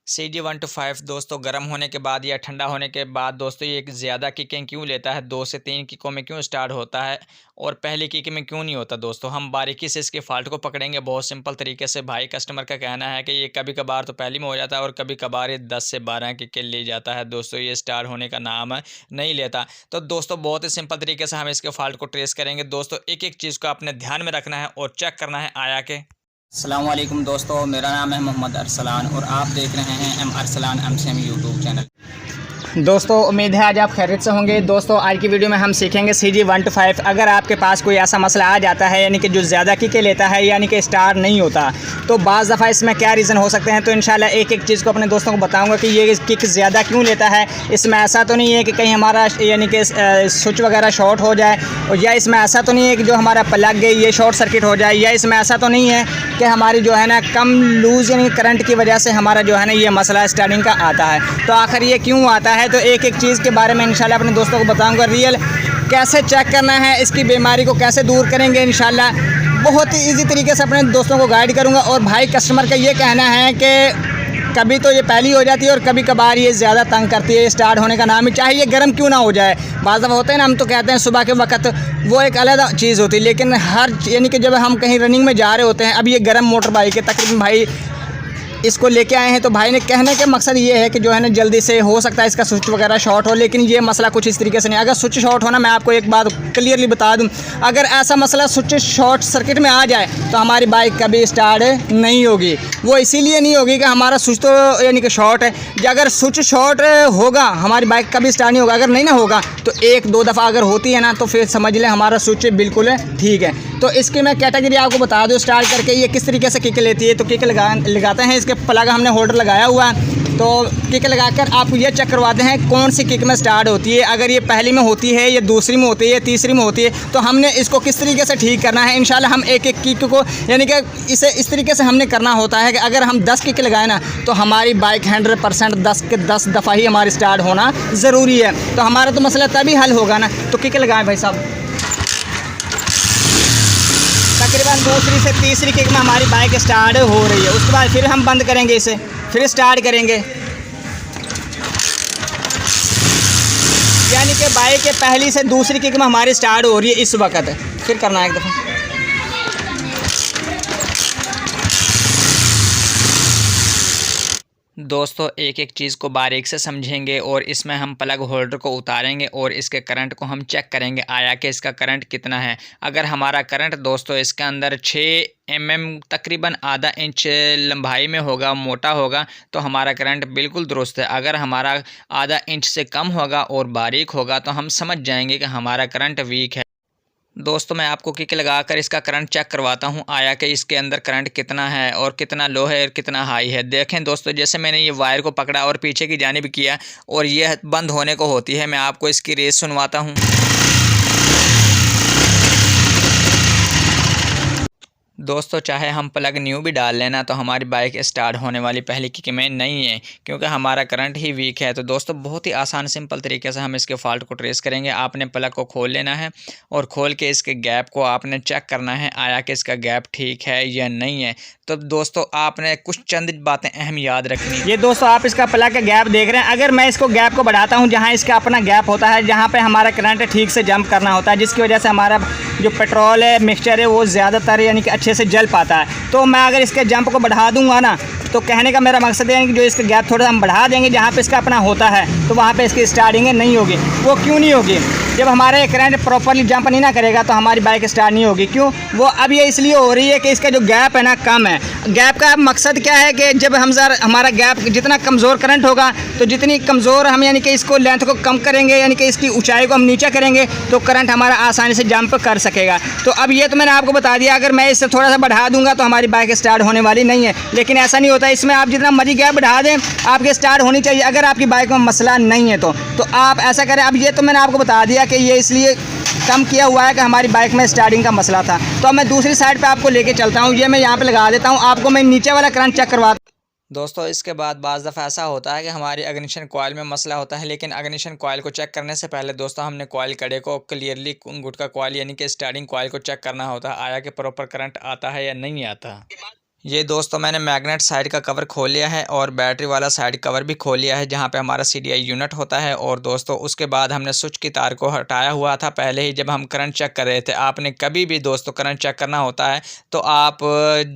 CG125 दोस्तों गर्म होने के बाद या ठंडा होने के बाद दोस्तों ये एक ज़्यादा किकें क्यों लेता है, 2 से 3 किकों में क्यों स्टार्ट होता है और पहली किक में क्यों नहीं होता। दोस्तों हम बारीकी से इसके फॉल्ट को पकड़ेंगे बहुत सिंपल तरीके से। भाई कस्टमर का कहना है कि ये कभी कभार तो पहली में हो जाता है और कभी कभार ये 10 से 12 किकें ले जाता है। दोस्तों ये स्टार्ट होने का नाम नहीं लेता। तो दोस्तों बहुत ही सिंपल तरीके से हम इसके फॉल्ट को ट्रेस करेंगे। दोस्तों एक एक चीज़ को आपने ध्यान में रखना है और चेक करना है आया के। अस्सलाम वालेकुम दोस्तों, मेरा नाम है मोहम्मद अरसलान और आप देख रहे हैं M Arsalan MCM YouTube channel. दोस्तों उम्मीद है आज आप खैरियत से होंगे। दोस्तों आज की वीडियो में हम सीखेंगे CG125। अगर आपके पास कोई ऐसा मसला आ जाता है यानी कि जो ज़्यादा किकें लेता है यानी कि स्टार नहीं होता, तो बाज़ दफ़ा इसमें क्या रीज़न हो सकते हैं। तो इंशाल्लाह एक एक चीज़ को अपने दोस्तों को बताऊंगा कि ये किक ज़्यादा क्यों लेता है। इसमें ऐसा तो नहीं है कि कहीं हमारा यानी कि स्विच वगैरह शॉर्ट हो जाए, और या इसमें ऐसा तो नहीं है कि जो हमारा प्लग है ये शॉर्ट सर्किट हो जाए, या इसमें ऐसा तो नहीं है कि हमारी जो है ना कम लूज़ यानी करंट की वजह से हमारा जो है ना ये मसला स्टार्टिंग का आता है। तो आखिर ये क्यों आता है, तो एक एक चीज़ के बारे में इंशाल्लाह अपने दोस्तों को बताऊंगा। रियल कैसे चेक करना है, इसकी बीमारी को कैसे दूर करेंगे इंशाल्लाह बहुत ही ईजी तरीके से अपने दोस्तों को गाइड करूंगा। और भाई कस्टमर का ये कहना है कि कभी तो ये पहली हो जाती है और कभी कभार ये ज़्यादा तंग करती है। स्टार्ट होने का नाम ही चाहे ये गर्म क्यों ना हो जाए। बाज़ दफ़ा होते हैं ना, हम तो कहते हैं सुबह के वक्त वो एक अलग चीज़ होती है, लेकिन हर यानी कि जब हम कहीं रनिंग में जा रहे होते हैं, अब ये गर्म मोटर बाइक है, तकरीबन भाई इसको लेके आए हैं, तो भाई ने कहने का मकसद ये है कि जो है ना जल्दी से हो सकता है इसका स्विच वगैरह शॉर्ट हो, लेकिन ये मसला कुछ इस तरीके से नहीं। अगर स्विच शॉर्ट होना, मैं आपको एक बात क्लियरली बता दूं, अगर ऐसा मसला स्विच शॉर्ट सर्किट में आ जाए तो हमारी बाइक कभी स्टार्ट नहीं होगी। वो इसीलिए नहीं होगी कि हमारा स्विच तो यानी कि शॉर्ट है। अगर स्विच शॉर्ट होगा हमारी बाइक कभी स्टार्ट नहीं होगा। अगर नहीं ना होगा तो एक दो दफ़ा अगर होती है ना तो फिर समझ लें हमारा स्विच बिल्कुल ठीक है। तो इसकी मैं कैटेगरी आपको बता दूं स्टार्ट करके ये किस तरीके से किक लेती है। तो किक लगाते हैं, इसके प्लग हमने होल्डर लगाया हुआ है, तो किक लगाकर आपको ये चेक करवाते हैं कौन सी किक में स्टार्ट होती है। अगर ये पहली में होती है, ये दूसरी में होती है, तीसरी में होती है, तो हमने इसको किस तरीके से ठीक करना है। इंशाल्लाह हम एक एक किक को यानी कि इसे इस तरीके से हमने करना होता है कि अगर हम 10 किक लगाए ना तो हमारी बाइक 100% 10 के 10 दफ़ा ही हमारी स्टार्ट होना ज़रूरी है। तो हमारा तो मसला तभी हल होगा ना। तो किक लगाएं भाई साहब। तकरीबन दूसरी से तीसरी किक में हमारी बाइक स्टार्ट हो रही है। उसके बाद फिर हम बंद करेंगे इसे, फिर स्टार्ट करेंगे, यानी कि बाइक के पहली से दूसरी किक में हमारी स्टार्ट हो रही है इस वक्त। फिर करना है एक दफ़ा। दोस्तों एक एक चीज़ को बारीक से समझेंगे और इसमें हम प्लग होल्डर को उतारेंगे और इसके करंट को हम चेक करेंगे आया कि इसका करंट कितना है। अगर हमारा करंट दोस्तों इसके अंदर 6 mm तकरीबन आधा इंच लंबाई में होगा, मोटा होगा, तो हमारा करंट बिल्कुल दुरुस्त है। अगर हमारा आधा इंच से कम होगा और बारीक होगा तो हम समझ जाएंगे कि हमारा करंट वीक है। दोस्तों मैं आपको किक लगाकर इसका करंट चेक करवाता हूं आया कि इसके अंदर करंट कितना है और कितना लो है और कितना हाई है। देखें दोस्तों, जैसे मैंने ये वायर को पकड़ा और पीछे की जानिब किया और ये बंद होने को होती है। मैं आपको इसकी रेस सुनवाता हूं। दोस्तों चाहे हम प्लग न्यू भी डाल लेना तो हमारी बाइक स्टार्ट होने वाली पहली किक में नहीं है, क्योंकि हमारा करंट ही वीक है। तो दोस्तों बहुत ही आसान सिंपल तरीके से हम इसके फॉल्ट को ट्रेस करेंगे। आपने प्लग को खोल लेना है और खोल के इसके गैप को आपने चेक करना है आया कि इसका गैप ठीक है या नहीं है। तो दोस्तों आपने कुछ चंद बातें अहम याद रखनी है। ये दोस्तों आप इसका प्लग का गैप देख रहे हैं। अगर मैं इसको गैप को बढ़ाता हूँ, जहाँ इसका अपना गैप होता है, जहाँ पे हमारा करंट ठीक से जंप करना होता है, जिसकी वजह से हमारा जो पेट्रोल है मिक्सचर है वो ज़्यादातर यानी कि अच्छे से जल पाता है। तो मैं अगर इसके जंप को बढ़ा दूंगा ना, तो कहने का मेरा मकसद है कि जो इसका गैप थोड़ा हम बढ़ा देंगे जहाँ पे इसका अपना होता है, तो वहाँ पे इसकी स्टार्टिंग नहीं होगी। वो क्यों नहीं होगी? जब हमारे करंट प्रॉपरली जंप नहीं ना करेगा तो हमारी बाइक स्टार्ट नहीं होगी। क्यों? वो अब ये इसलिए हो रही है कि इसका जो गैप है ना कम है। गैप का मकसद क्या है कि जब हमारा गैप जितना कमज़ोर करंट होगा तो जितनी कमज़ोर हम यानी कि इसको लेंथ को कम करेंगे, यानी कि इसकी ऊंचाई को हम नीचे करेंगे, तो करंट हमारा आसानी से जंप कर सकेगा। तो अब ये तो मैंने आपको बता दिया, अगर मैं इससे थोड़ा सा बढ़ा दूंगा तो हमारी बाइक स्टार्ट होने वाली नहीं है। लेकिन ऐसा नहीं होता, इसमें आप जितना मर्जी गैप बढ़ा दें आपकी स्टार्ट होनी चाहिए। अगर आपकी बाइक में मसला नहीं है तो आप ऐसा करें। अब ये तो मैंने आपको बता दिया कि ये इसलिए कम किया हुआ है कि हमारी बाइक में स्टार्टिंग का मसला था। तो अब मैं दूसरी साइड पे आपको लेके चलता हूँ। ये मैं यहाँ पे लगा देता हूँ, आपको मैं नीचे वाला करंट चेक करवा। दोस्तों इसके बाद बाज़ दफ़ा ऐसा होता है कि हमारी अग्निशन कॉइल में मसला होता है, लेकिन अग्निशन कॉइल को चेक करने से पहले दोस्तों हमने कॉइल कड़े को क्लियरली गुटका कॉइल यानी कि स्टार्टिंग कॉइल को चेक करना होता है आया कि प्रॉपर करंट आता है या नहीं आता। ये दोस्तों मैंने मैग्नेट साइड का कवर खोल लिया है और बैटरी वाला साइड कवर भी खोल लिया है जहाँ पे हमारा CDI यूनिट होता है। और दोस्तों उसके बाद हमने स्विच की तार को हटाया हुआ था पहले ही जब हम करंट चेक कर रहे थे। आपने कभी भी दोस्तों करंट चेक करना होता है तो आप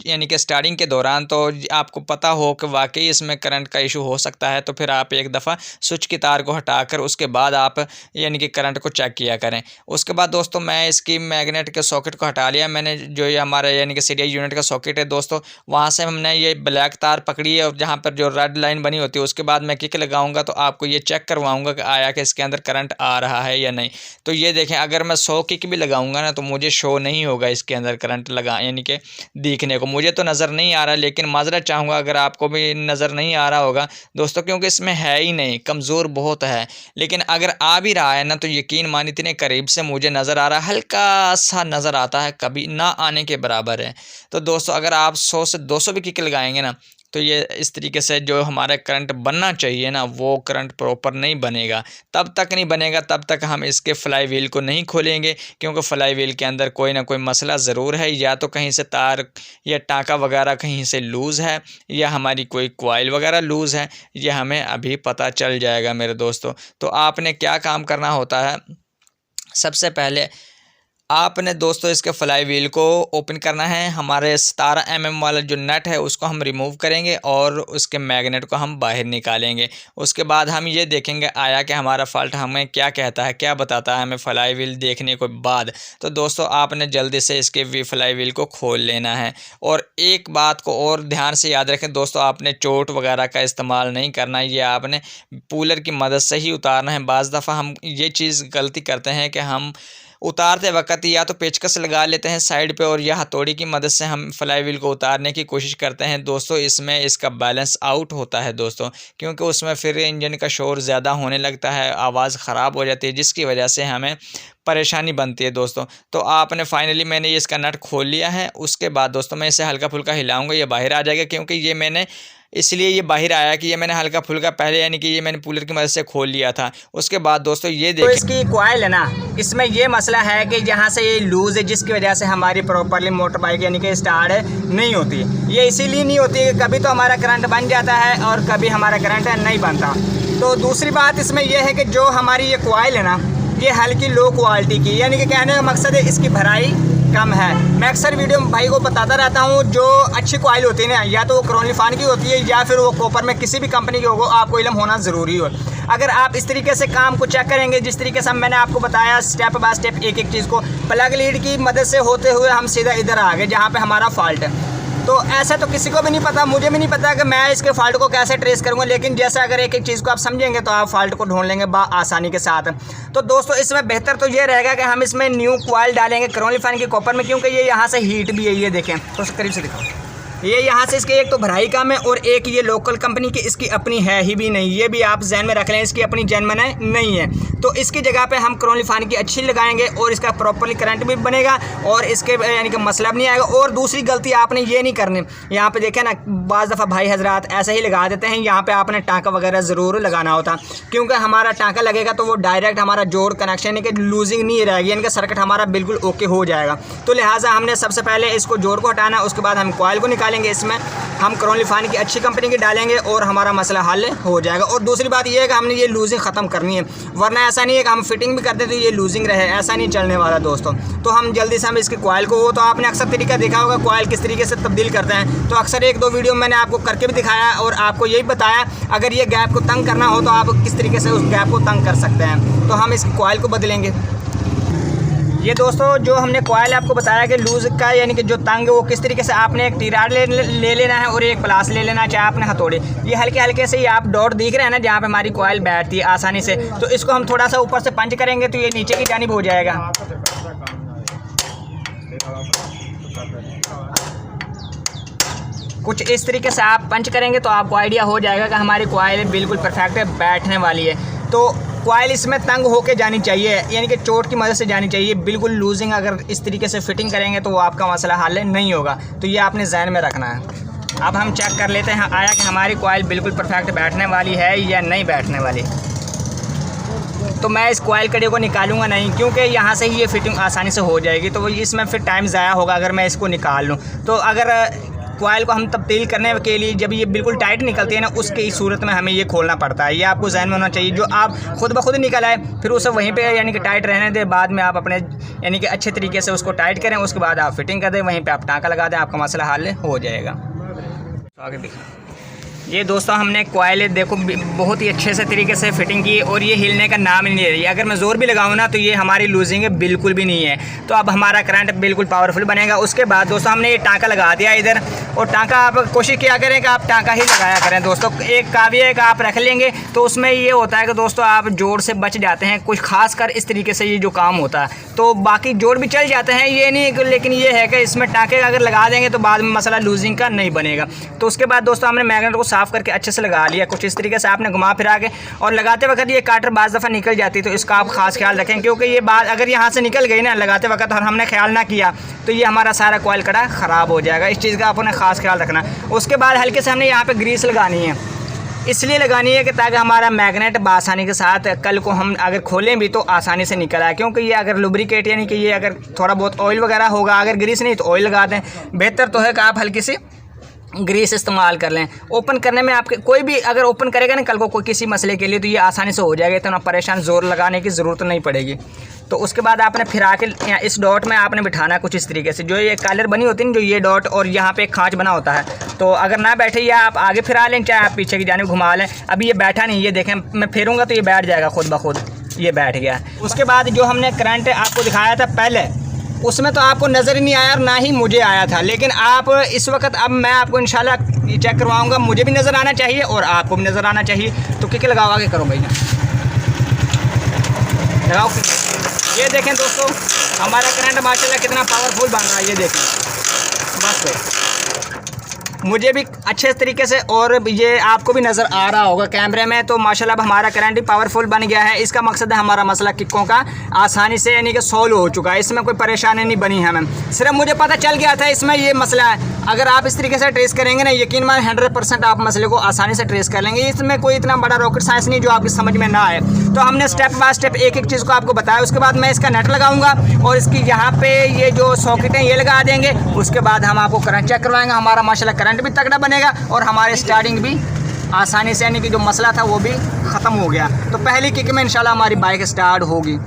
यानी कि स्टार्टिंग के दौरान तो आपको पता हो कि वाकई इसमें करंट का इशू हो सकता है, तो फिर आप एक दफ़ा स्विच की तार को हटाकर उसके बाद आप यानी कि करंट को चेक किया करें। उसके बाद दोस्तों मैं इसकी मैग्नेट के सॉकेट को हटा लिया मैंने, जो ये हमारा यानी कि CDI यूनिट का सॉकेट है दोस्तों, वहाँ से हमने ये ब्लैक तार पकड़ी है और जहाँ पर जो रेड लाइन बनी होती है उसके बाद मैं किक लगाऊंगा तो आपको ये चेक करवाऊंगा कि आया कि इसके अंदर करंट आ रहा है या नहीं। तो ये देखें, अगर मैं 100 किक भी लगाऊंगा ना तो मुझे शो नहीं होगा इसके अंदर करंट लगा, यानी कि दिखने को मुझे तो नज़र नहीं आ रहा, लेकिन माजरत चाहूँगा अगर आपको भी नज़र नहीं आ रहा होगा दोस्तों, क्योंकि इसमें है ही नहीं, कमज़ोर बहुत है। लेकिन अगर आ भी रहा है ना तो यकीन मान इतने करीब से मुझे नज़र आ रहा है, हल्का सा नज़र आता है, कभी ना आने के बराबर है। तो दोस्तों अगर आप 100 से 200 भी किक लगाएंगे ना तो ये इस तरीके से जो हमारा करंट बनना चाहिए ना वो करंट प्रॉपर नहीं बनेगा। तब तक नहीं बनेगा तब तक हम इसके फ्लाई व्हील को नहीं खोलेंगे, क्योंकि फ्लाई व्हील के अंदर कोई ना कोई मसला ज़रूर है, या तो कहीं से तार या टाँका वगैरह कहीं से लूज़ है या हमारी कोई कॉइल वगैरह लूज़ है, ये हमें अभी पता चल जाएगा मेरे दोस्तों। तो आपने क्या काम करना होता है, सबसे पहले आपने दोस्तों इसके फ्लाई व्हील को ओपन करना है। हमारे 17 mm वाला जो नट है उसको हम रिमूव करेंगे और उसके मैग्नेट को हम बाहर निकालेंगे। उसके बाद हम ये देखेंगे आया कि हमारा फॉल्ट हमें क्या कहता है, क्या बताता है हमें फ्लाई व्हील देखने के बाद। तो दोस्तों आपने जल्दी से इसके फ्लाई व्हील को खोल लेना है। और एक बात को और ध्यान से याद रखें दोस्तों, आपने चोट वगैरह का इस्तेमाल नहीं करना है, ये आपने पुलर की मदद से ही उतारना है। बाज़ दफ़ा हम ये चीज़ गलती करते हैं कि हम उतारते वक्त या तो पेचकस लगा लेते हैं साइड पे और या हथौड़ी की मदद से हम फ्लाई व्हील को उतारने की कोशिश करते हैं दोस्तों, इसमें इसका बैलेंस आउट होता है दोस्तों, क्योंकि उसमें फिर इंजन का शोर ज़्यादा होने लगता है, आवाज़ ख़राब हो जाती है, जिसकी वजह से हमें परेशानी बनती है दोस्तों। तो आपने फाइनली मैंने ये इसका नट खोल लिया है। उसके बाद दोस्तों मैं इसे हल्का फुल्का हिलाऊंगा, ये बाहर आ जाएगा, क्योंकि ये मैंने इसलिए ये बाहर आया कि ये मैंने हल्का फुल्का पहले यानी कि ये मैंने पुलर की मदद से खोल लिया था। उसके बाद दोस्तों ये देखिए, तो इसकी कॉइल है ना, इसमें ये मसला है कि जहाँ से ये लूज़ है जिसकी वजह से हमारी प्रॉपरली मोटर बाइक यानी कि स्टार्ट नहीं होती। ये इसीलिए नहीं होती कि कभी तो हमारा करंट बन जाता है और कभी हमारा करंट नहीं बनता। तो दूसरी बात इसमें यह है कि जो हमारी ये कॉइल है ना, ये हल्की लो क्वालिटी की, यानी कि कहने का मकसद है इसकी भराई कम है। मैं अक्सर वीडियो में भाई को बताता रहता हूँ, जो अच्छी कॉइल होती है ना, या तो वो क्रोनलीफान की होती है या फिर वो कॉपर में किसी भी कंपनी की होगा, आपको इल्म होना ज़रूरी हो। अगर आप इस तरीके से काम को चेक करेंगे जिस तरीके से मैंने आपको बताया स्टेप बाय स्टेप एक एक चीज़ को, प्लग लीड की मदद से होते हुए हम सीधा इधर आ गए जहाँ पर हमारा फॉल्ट है। तो ऐसा तो किसी को भी नहीं पता, मुझे भी नहीं पता कि मैं इसके फॉल्ट को कैसे ट्रेस करूँगा, लेकिन जैसे अगर एक एक चीज़ को आप समझेंगे तो आप फॉल्ट को ढूंढ लेंगे आसानी के साथ। तो दोस्तों इसमें बेहतर तो ये रहेगा कि हम इसमें न्यू कॉइल डालेंगे क्रोनलीफान की कॉपर में, क्योंकि ये यहाँ से हीट भी है। ये देखें तो करीब से दिखाओ, ये यहाँ से इसके एक तो भराई काम है और एक ये लोकल कंपनी की इसकी अपनी है ही भी नहीं, ये भी आप जहन में रख लें, इसकी अपनी जेन्युइन नहीं है। तो इसकी जगह पे हम क्रोनलीफान की अच्छी लगाएंगे और इसका प्रॉपर्ली करंट भी बनेगा और इसके यानी कि मसला भी नहीं आएगा। और दूसरी गलती आपने ये नहीं करनी, यहाँ पे देखें ना, बाज़ दफ़ा भाई हजरात ऐसे ही लगा देते हैं, यहाँ पे आपने टाँका वगैरह ज़रूर लगाना होता, क्योंकि हमारा टाँका लगेगा तो वो डायरेक्ट हमारा जोड़ कनेक्शन यानी कि लूजिंग नहीं रहेगी, यानी कि सर्किट हमारा बिल्कुल ओके हो जाएगा। तो लिहाजा हमने सबसे पहले इसको जोड़ को हटाना, उसके बाद हम कॉइल को निकालेंगे, इसमें हम क्रोनलीफान की अच्छी कंपनी की डालेंगे और हमारा मसला हल हो जाएगा। और दूसरी बात यह है कि हमने ये लूजिंग ख़त्म करनी है, वरना ऐसा नहीं है कि हम फिटिंग भी करते तो ये लूजिंग रहे, ऐसा नहीं चलने वाला दोस्तों। तो हम जल्दी से हम इसकी कॉइल को, तो आपने अक्सर तरीका देखा होगा कॉइल किस तरीके से तब्दील करते हैं, तो अक्सर एक दो वीडियो मैंने आपको करके भी दिखाया और आपको यही बताया अगर ये गैप को तंग करना हो तो आप किस तरीके से उस गैप को तंग कर सकते हैं। तो हम इसकी कॉइल को बदलेंगे। ये दोस्तों जो हमने कॉइल आपको बताया कि लूज़ का यानी कि जो तंग वो किस तरीके से, आपने एक टीराड ले लेना है और एक प्लास ले लेना है, चाहे आपने हथौड़े, ये हल्के हल्के से ही आप डॉट दिख रहे हैं ना जहाँ पे हमारी कॉइल बैठती है आसानी से, तो इसको हम थोड़ा सा ऊपर से पंच करेंगे तो ये नीचे की जानिब हो जाएगा। कुछ इस तरीके से आप पंच करेंगे तो आपको आइडिया हो जाएगा कि हमारी कॉइल बिल्कुल परफेक्ट है, बैठने वाली है। तो कॉइल इसमें तंग होके जानी चाहिए, यानी कि चोट की मदद से जानी चाहिए, बिल्कुल लूजिंग अगर इस तरीके से फिटिंग करेंगे तो वो आपका मसला हल नहीं होगा। तो ये आपने जहन में रखना है। अब हम चेक कर लेते हैं आया कि हमारी कॉइल बिल्कुल परफेक्ट बैठने वाली है या नहीं बैठने वाली। तो मैं इस कॉइल कड़े को निकालूंगा नहीं, क्योंकि यहाँ से ही ये फिटिंग आसानी से हो जाएगी, तो इसमें फिर टाइम ज़ाया होगा अगर मैं इसको निकाल लूँ। तो अगर कॉइल को हम तब्दील करने के लिए जब ये बिल्कुल टाइट निकलती है ना, उसकी सूरत में हमें ये खोलना पड़ता है। ये आपको जहन में होना चाहिए। जो आप खुद ब खुद निकल आए फिर उसे वहीं पे यानी कि टाइट रहने दें, बाद में आप अपने यानी कि अच्छे तरीके से उसको टाइट करें, उसके बाद आप फिटिंग कर दें, वहीं पे आप टाँका लगा दें, आपका मसला हल हो जाएगा। आगे देखिए, ये दोस्तों हमने कॉइल देखो बहुत ही अच्छे से तरीके से फिटिंग की और ये हिलने का नाम ही नहीं ले रही। अगर मैं ज़ोर भी लगाऊँ ना तो ये हमारी लूजिंग बिल्कुल भी नहीं है। तो अब हमारा करंट बिल्कुल पावरफुल बनेगा। उसके बाद दोस्तों हमने ये टाँका लगा दिया इधर, और टाँका आप कोशिश किया करें कि आप टाँका ही लगाया करें दोस्तों। एक काविया का आप रख लेंगे तो उसमें ये होता है कि दोस्तों आप जोड़ से बच जाते हैं, कुछ खास कर इस तरीके से ये जो काम होता है। तो बाकी जोड़ भी चल जाते हैं, ये नहीं, लेकिन ये है कि इसमें टाँके अगर लगा देंगे तो बाद में मसला लूजिंग का नहीं बनेगा। तो उसके बाद दोस्तों हमने मैग्नेट को साफ़ करके अच्छे से लगा लिया, कुछ इस तरीके से आपने घुमा फिरा के, और लगाते वक्त ये काटर बाज़ दफ़ा निकल जाती है, तो इसका आप खास ख्याल रखें, क्योंकि ये बात अगर यहाँ से निकल गई ना लगाते वक्त और हमने ख्याल ना किया तो ये हमारा सारा कॉइल कड़ा ख़राब हो जाएगा। इस चीज़ का आपने खास ख्याल रखना। उसके बाद हल्के से हमने यहाँ पे ग्रीस लगानी है, इसलिए लगानी है कि ताकि हमारा मैग्नेट बआसानी के साथ कल को हम अगर खोलें भी तो आसानी से निकल आए। क्योंकि ये अगर लुब्रिकेट यानी कि ये अगर थोड़ा बहुत ऑयल वगैरह होगा, अगर ग्रीस नहीं तो ऑयल लगा दें। बेहतर तो है कि आप हल्की सी ग्रीस इस्तेमाल कर लें। ओपन करने में आपके कोई भी अगर ओपन करेगा ना कल को कोई किसी मसले के लिए तो ये आसानी से हो जाएगा, इतना परेशान ज़ोर लगाने की ज़रूरत नहीं पड़ेगी। तो उसके बाद आपने फिरा के इस डॉट में आपने बिठाना कुछ इस तरीके से, जो ये कॉलर बनी होती है ना, जो ये डॉट और यहाँ पे एक खाँच बना होता है। तो अगर ना बैठे या आप आगे फिरा लें, चाहे आप पीछे की जानिब घुमा लें। अभी ये बैठा नहीं, ये देखें मैं फेरूँगा तो ये बैठ जाएगा खुद ब खुद, ये बैठ गया। उसके बाद जो हमने करंट आपको दिखाया था पहले, उसमें तो आपको नज़र ही नहीं आया और ना ही मुझे आया था, लेकिन आप इस वक्त अब मैं आपको इंशाल्लाह चेक करवाऊंगा, मुझे भी नज़र आना चाहिए और आपको भी नज़र आना चाहिए। तो किक लगाओ, आगे करो भैया, लगाओ। ये देखें दोस्तों हमारा करंट माशाल्लाह कितना पावरफुल बन रहा है, ये देखें बस भाई। मुझे भी अच्छे तरीके से, और ये आपको भी नज़र आ रहा होगा कैमरे में, तो माशाल्लाह हमारा करंट भी पावरफुल बन गया है। इसका मकसद है हमारा मसला किकों का आसानी से यानी कि सॉल्व हो चुका है, इसमें कोई परेशानी नहीं बनी है हमें। सिर्फ मुझे पता चल गया था इसमें ये मसला है। अगर आप इस तरीके से ट्रेस करेंगे ना, यकीन माने 100% आप मसले को आसानी से ट्रेस कर लेंगे। इसमें कोई इतना बड़ा रॉकेट साइंस नहीं जो आपकी समझ में ना आए। तो हमने स्टेप बाय स्टेप एक एक चीज़ को आपको बताया। उसके बाद मैं इसका नेट लगाऊंगा और इसकी यहाँ पे ये जो सॉकेट हैं ये लगा देंगे। उसके बाद हम आपको करंट चेक करवाएंगे। हमारा माशाल्लाह करंट भी तगड़ा बनेगा और हमारे स्टार्टिंग भी आसानी से, यानी कि जो मसला था वो भी ख़त्म हो गया। तो पहली किक में इंशाल्लाह हमारी बाइक स्टार्ट होगी।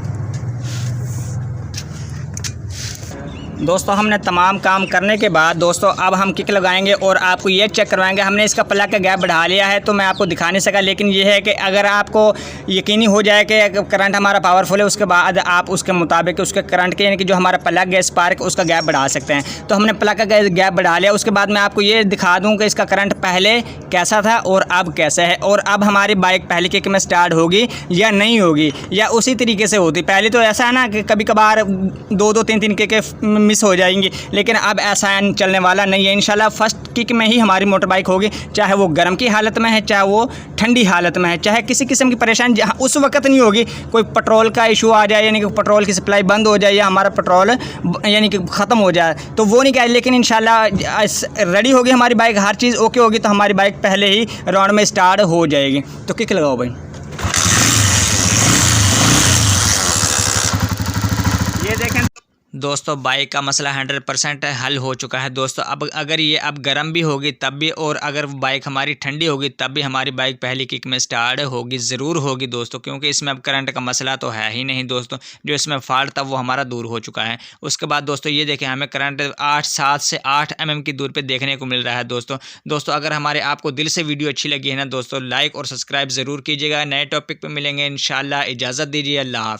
दोस्तों हमने तमाम काम करने के बाद दोस्तों अब हम किक लगाएंगे और आपको ये चेक करवाएंगे। हमने इसका प्लग का गैप बढ़ा लिया है तो मैं आपको दिखा नहीं सका, लेकिन ये है कि अगर आपको यकीनी हो जाए कि करंट हमारा पावरफुल है, उसके बाद आप उसके मुताबिक उसके करंट के यानी कि जो हमारा प्लग है स्पार्क उसका गैप बढ़ा सकते हैं। तो हमने प्लग का गैप बढ़ा लिया। उसके बाद मैं आपको ये दिखा दूँ कि इसका करंट पहले कैसा था और अब कैसा है, और अब हमारी बाइक पहली किक में स्टार्ट होगी या नहीं होगी या उसी तरीके से होती। पहले तो ऐसा है ना कि कभी कभार 2-2, 3-3 किक मिस हो जाएंगी, लेकिन अब ऐसा चलने वाला नहीं है। इंशाल्लाह फर्स्ट किक में ही हमारी मोटर बाइक होगी, चाहे वो गर्म की हालत में है, चाहे वो ठंडी हालत में है, चाहे किसी किस्म की परेशानी उस वक्त नहीं होगी। कोई पेट्रोल का इशू आ जाए यानी कि पेट्रोल की सप्लाई बंद हो जाए या हमारा पेट्रोल यानी कि ख़त्म हो जाए तो वो नहीं कहे, लेकिन इंशाल्लाह रेडी होगी हमारी बाइक, हर चीज़ ओके होगी तो हमारी बाइक पहले ही राउंड में स्टार्ट हो जाएगी। तो किक लगाओ भाई। ये देखें दोस्तों बाइक का मसला 100% हल हो चुका है दोस्तों। अब अगर ये अब गर्म भी होगी तब भी, और अगर बाइक हमारी ठंडी होगी तब भी हमारी बाइक पहली किक में स्टार्ट होगी, ज़रूर होगी दोस्तों, क्योंकि इसमें अब करंट का मसला तो है ही नहीं दोस्तों। जो इसमें फॉल्ट था वो हमारा दूर हो चुका है। उसके बाद दोस्तों ये देखें हमें करंट 7 से 8 mm की दूर पर देखने को मिल रहा है दोस्तों। अगर हमारे आपको दिल से वीडियो अच्छी लगी है ना दोस्तों, लाइक और सब्सक्राइब ज़रूर कीजिएगा। नए टॉपिक पर मिलेंगे इंशाल्लाह। इजाज़त दीजिए, अल्लाह हाफ़िज़।